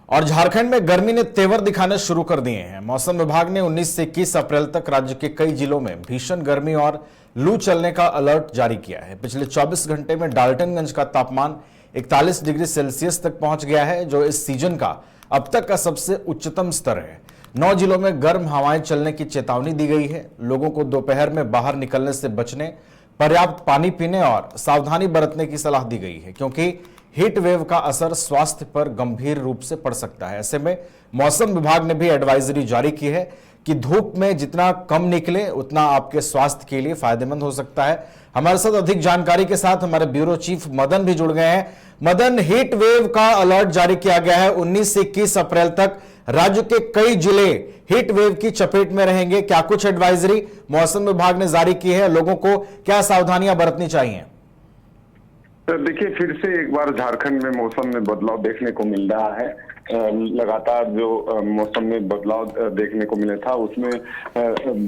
और झारखंड में गर्मी ने तेवर दिखाने शुरू कर दिए हैं। मौसम विभाग ने 19 से 21 अप्रैल तक राज्य के कई जिलों में भीषण गर्मी और लू चलने का अलर्ट जारी किया है। पिछले 24 घंटे में डाल्टनगंज का तापमान 41 डिग्री सेल्सियस तक पहुंच गया है, जो इस सीजन का अब तक का सबसे उच्चतम स्तर है। 9 जिलों में गर्म हवाएं चलने की चेतावनी दी गई है। लोगों को दोपहर में बाहर निकलने से बचने, पर्याप्त पानी पीने और सावधानी बरतने की सलाह दी गई है, क्योंकि हीट वेव का असर स्वास्थ्य पर गंभीर रूप से पड़ सकता है। ऐसे में मौसम विभाग ने भी एडवाइजरी जारी की है कि धूप में जितना कम निकले उतना आपके स्वास्थ्य के लिए फायदेमंद हो सकता है। हमारे साथ अधिक जानकारी के साथ हमारे ब्यूरो चीफ मदन भी जुड़ गए हैं। मदन, हीट वेव का अलर्ट जारी किया गया है। 19 से 21 अप्रैल तक राज्य के कई जिले हीट वेव की चपेट में रहेंगे। क्या कुछ एडवाइजरी मौसम विभाग ने जारी की है? लोगों को क्या सावधानियां बरतनी चाहिए? देखिए, फिर से एक बार झारखंड में मौसम में बदलाव देखने को मिल रहा है। लगातार जो मौसम में बदलाव देखने को मिला था, उसमें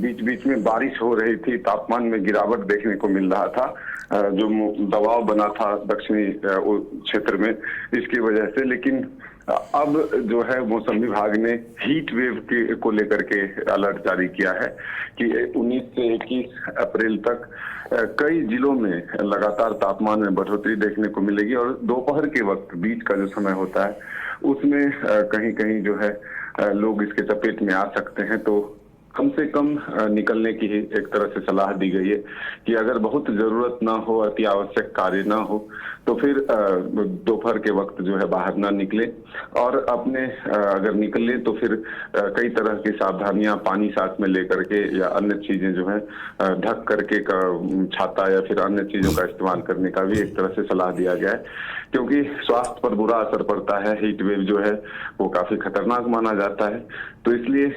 बीच बीच में बारिश हो रही थी, तापमान में गिरावट देखने को मिल रहा था, जो दबाव बना था दक्षिणी क्षेत्र में, इसकी वजह से। लेकिन अब जो है मौसम विभाग ने हीट वेव को लेकर के अलर्ट जारी किया है कि 19 से 21 अप्रैल तक कई जिलों में लगातार तापमान में बढ़ोतरी देखने को मिलेगी और दोपहर के वक्त बीच का जो समय होता है उसमें कहीं कहीं जो है लोग इसके चपेट में आ सकते हैं। तो कम से कम निकलने की एक तरह से सलाह दी गई है कि अगर बहुत जरूरत ना हो, अति आवश्यक कार्य ना हो, तो फिर दोपहर के वक्त जो है बाहर ना निकले। और अपने अगर निकले तो फिर कई तरह की सावधानियां पानी साथ में लेकर के या अन्य चीजें जो है ढक करके छाता या फिर अन्य चीजों का इस्तेमाल करने का भी एक तरह से सलाह दिया गया है, क्योंकि स्वास्थ्य पर बुरा असर पड़ता है। हीट वेव जो है वो काफी खतरनाक माना जाता है, तो इसलिए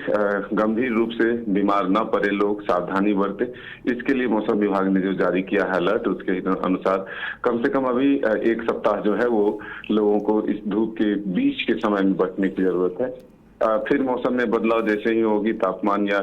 गंभीर रूप से बीमार न पड़े लोग, सावधानी बरते। इसके लिए मौसम विभाग ने जो जारी किया है अलर्ट, उसके अनुसार कम से कम अभी एक सप्ताह जो है वो लोगों को इस धूप के बीच के समय में बचने की जरूरत है। फिर मौसम में बदलाव जैसे ही होगी, तापमान या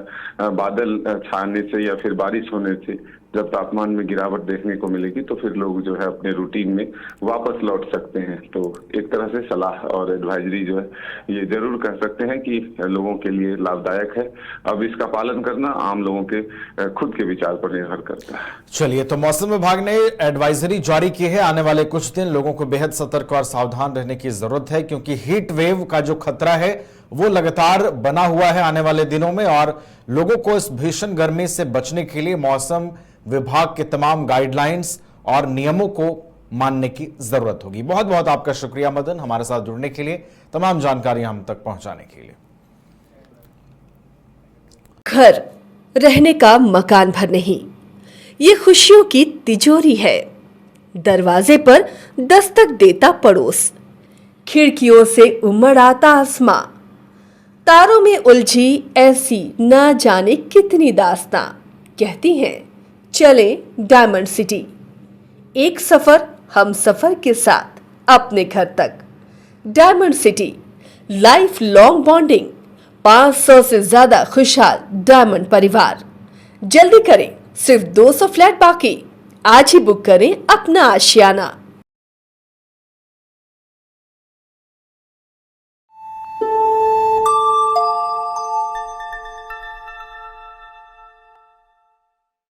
बादल छाने से या फिर बारिश होने से जब तापमान में गिरावट देखने को मिलेगी, तो फिर लोग जो है अपने रूटीन में वापस लौट सकते हैं। तो एक तरह से सलाह और एडवाइजरी जो है ये जरूर कह सकते हैं कि लोगों के लिए लाभदायक है। अब इसका पालन करना आम लोगों के खुद के विचार पर निर्भर करता है। चलिए, तो मौसम विभाग ने एडवाइजरी जारी की है। आने वाले कुछ दिन लोगों को बेहद सतर्क और सावधान रहने की जरूरत है, क्योंकि हीट वेव का जो खतरा है वो लगातार बना हुआ है आने वाले दिनों में, और लोगों को इस भीषण गर्मी से बचने के लिए मौसम विभाग के तमाम गाइडलाइंस और नियमों को मानने की जरूरत होगी। बहुत बहुत आपका शुक्रिया मदन, हमारे साथ जुड़ने के लिए, तमाम जानकारी हम तक पहुंचाने के लिए। घर रहने का मकान भर नहीं, ये खुशियों की तिजोरी है। दरवाजे पर दस्तक देता पड़ोस, खिड़कियों से उमड़ आता आसमां, तारों में उलझी ऐसी न जाने कितनी दास्तां। कहती हैं चले डायमंड सिटी, एक सफर हम सफर के साथ अपने घर तक। Diamond city, life long bonding, 500 से ज्यादा खुशहाल डायमंड परिवार। जल्दी करें, सिर्फ 200 फ्लैट बाकी। आज ही बुक करें अपना आशियाना।